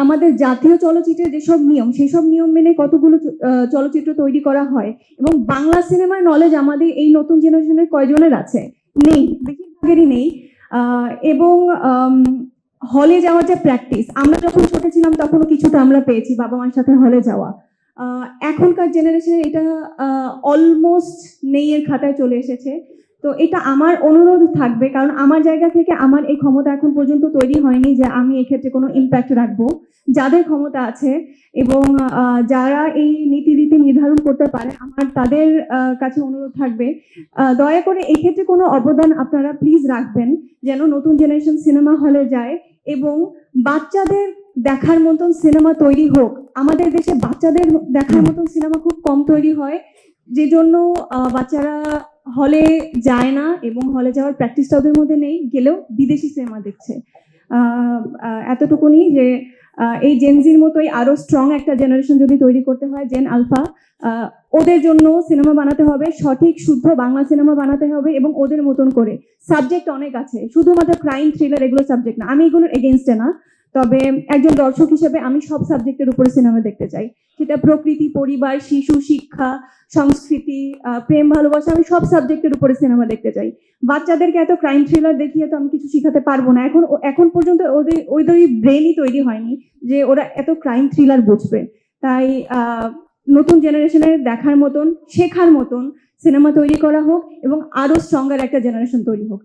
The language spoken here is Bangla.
আমাদের জাতীয় চলচ্চিত্রের যেসব নিয়ম সেই সব নিয়ম মেনে কতগুলো চলচ্চিত্র তৈরি করা হয়, এবং বাংলা সিনেমার নলেজ আমাদের এই নতুন জেনারেশনের কয়জনের আছে? নেই, বেশিরভাগেরই নেই। এবং হলে যাওয়ার যে প্র্যাকটিস, আমরা যখন ছোট ছিলাম তখনও কিছুটা আমরা পেয়েছি বাবা মার সাথে হলে যাওয়া। এখনকার জেনারেশনে এটা অলমোস্ট নেই এর খাতায় চলে এসেছে। তো এটা আমার অনুরোধ থাকবে, কারণ আমার জায়গা থেকে আমার এই ক্ষমতা এখন পর্যন্ত তৈরি হয়নি যে আমি এক্ষেত্রে কোনো ইম্প্যাক্ট রাখবো। যাদের ক্ষমতা আছে এবং যারা এই নীতি নির্ধারণ করতে পারে, আমার তাদের কাছে অনুরোধ থাকবে, দয়া করে এক্ষেত্রে কোনো অবদান আপনারা প্লিজ রাখবেন, যেন নতুন জেনারেশন সিনেমা হলে যায় এবং বাচ্চাদের দেখার মতন সিনেমা তৈরি হোক। আমাদের দেশে বাচ্চাদের দেখার মতন সিনেমা খুব কম তৈরি হয়, যে জন্য বাচ্চারা হলে যায় না এবং হলে যাওয়ার প্র্যাকটিসটা ওদের মধ্যে নেই, গেলেও বিদেশি সিনেমা দেখছে। এতটুকুনি যে এই জেনজির মতোই আরো স্ট্রং একটা জেনারেশন যদি তৈরি করতে হয়, জেন আলফা, ওদের জন্য সিনেমা বানাতে হবে, সঠিক শুদ্ধ বাংলা সিনেমা বানাতে হবে এবং ওদের মতন করে। সাবজেক্ট অনেক আছে, শুধুমাত্র ক্রাইম থ্রিলার এগুলো সাবজেক্ট না। আমি এগুলোর এগেনস্টে না, তবে একজন দর্শক হিসেবে আমি সব সাবজেক্টের উপরে সিনেমা দেখতে চাই। সেটা প্রকৃতি, পরিবার, শিশু, শিক্ষা, সংস্কৃতি, প্রেম, ভালোবাসা, আমি সব সাবজেক্টের উপরে সিনেমা দেখতে চাই। বাচ্চাদেরকে এত ক্রাইম থ্রিলার দেখিয়ে তো আমি কিছু শিখাতে পারবো না। এখন পর্যন্ত ওদের ব্রেনই তৈরি হয়নি যে ওরা এত ক্রাইম থ্রিলার বুঝবে। তাই নতুন জেনারেশনের দেখার মতন, শেখার মতন সিনেমা তৈরি করা হোক এবং আরো স্ট্রঙ্গার একটা জেনারেশন তৈরি হোক।